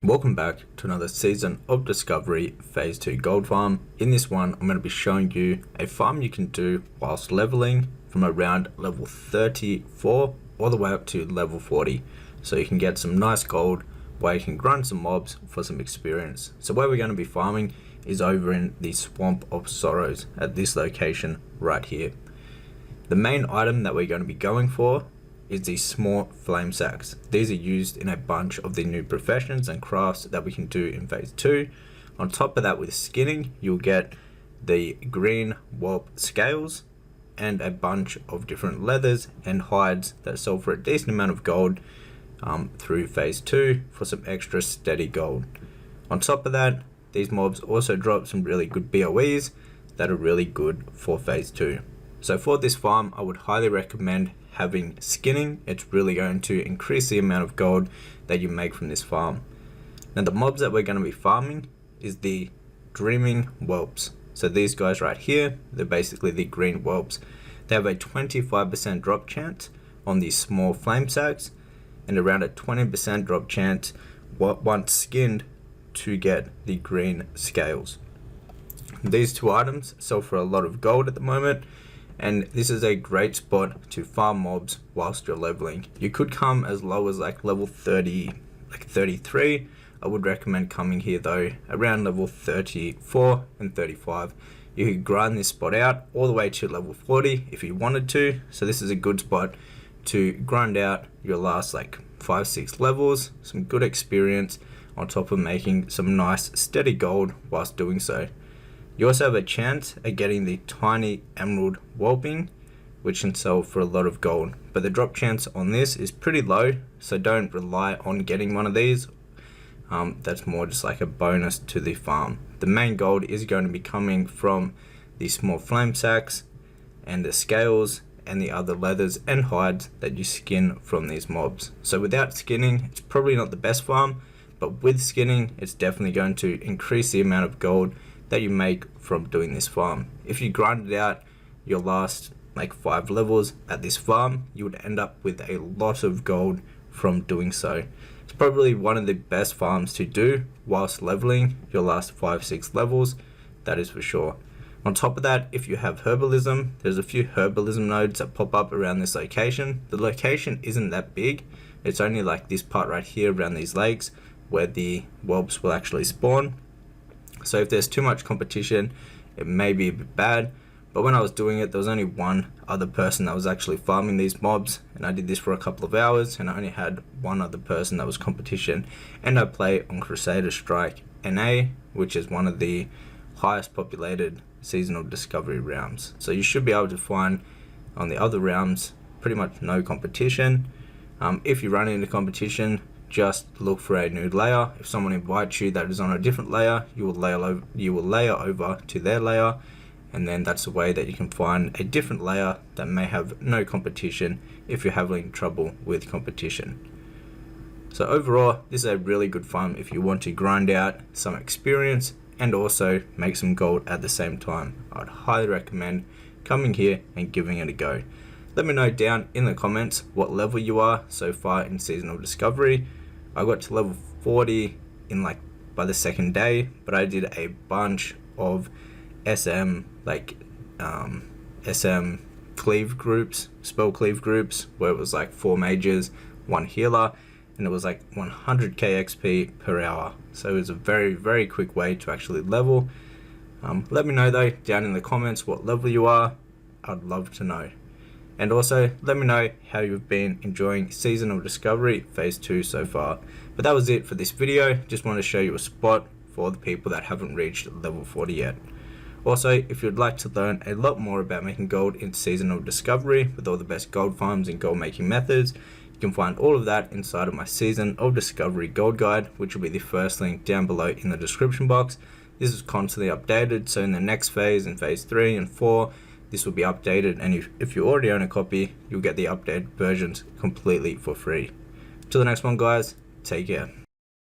Welcome back to another season of Discovery Phase 2 Gold Farm. In this one, I'm going to be showing you a farm you can do whilst leveling from around level 34 all the way up to level 40. So you can get some nice gold where you can grind some mobs for some experience. So where we're going to be farming is over in the Swamp of Sorrows at this location right here. The main item that we're going to be going for is these small flame sacks. These are used in a bunch of the new professions and crafts that we can do in phase 2. On top of that, with skinning, you'll get the green WOTLK scales and a bunch of different leathers and hides that sell for a decent amount of gold through phase 2 for some extra steady gold. On top of that, these mobs also drop some really good BOEs that are really good for phase 2. So for this farm, I would highly recommend having skinning. It's really going to increase the amount of gold that you make from this farm. Now the mobs that we're going to be farming is the dreaming whelps. So these guys right here, they're basically the green whelps. They have a 25% drop chance on these small flame sacks and around a 20% drop chance once skinned to get the green scales. These two items sell for a lot of gold at the moment, and this is a great spot to farm mobs whilst you're leveling. You could come as low as like level 30, like 33. I would recommend coming here though around level 34 and 35. You could grind this spot out all the way to level 40 if you wanted to. So this is a good spot to grind out your last like 5-6 levels, some good experience on top of making some nice steady gold whilst doing so. You also have a chance at getting the tiny emerald whelping, which can sell for a lot of gold, but the drop chance on this is pretty low, so don't rely on getting one of these. That's more just like a bonus to the farm. The main gold is going to be coming from the small flame sacks and the scales and the other leathers and hides that you skin from these mobs. So without skinning, it's probably not the best farm, but with skinning, it's definitely going to increase the amount of gold that you make from doing this farm. If you grinded out your last like 5 levels at this farm, you would end up with a lot of gold from doing so. It's probably one of the best farms to do whilst leveling your last 5-6 levels, that is for sure. On top of that, if you have herbalism, there's a few herbalism nodes that pop up around this location. The location isn't that big, it's only like this part right here around these lakes where the whelps will actually spawn. So if there's too much competition, it may be a bit bad, but when I was doing it, there was only one other person that was actually farming these mobs, and I did this for a couple of hours, and I only had one other person that was competition, and I play on Crusader Strike NA, which is one of the highest populated seasonal discovery realms. So you should be able to find on the other realms pretty much no competition. If you run into competition, just look for a new layer. If someone invites you that is on a different layer, you will layer over to their layer, and then that's a way that you can find a different layer that may have no competition if you're having trouble with competition. So overall, this is a really good farm if you want to grind out some experience and also make some gold at the same time. I'd highly recommend coming here and giving it a go. Let me know down in the comments what level you are so far in seasonal discovery. I got to level 40 in like by the second day, but I did a bunch of SM cleave groups, spell cleave groups, where it was like 4 mages, 1 healer, and it was like 100k XP per hour. So it was a very, very quick way to actually level. Let me know though down in the comments what level you are. I'd love to know. And also, let me know how you've been enjoying Seasonal Discovery Phase 2 so far. But that was it for this video. Just want to show you a spot for the people that haven't reached level 40 yet. Also, if you'd like to learn a lot more about making gold in Seasonal Discovery with all the best gold farms and gold making methods, you can find all of that inside of my Season of Discovery Gold Guide, which will be the first link down below in the description box. This is constantly updated, so in the next phase, in Phase 3 and 4, this will be updated, and if you already own a copy, you'll get the updated versions completely for free. Till the next one, guys, take care.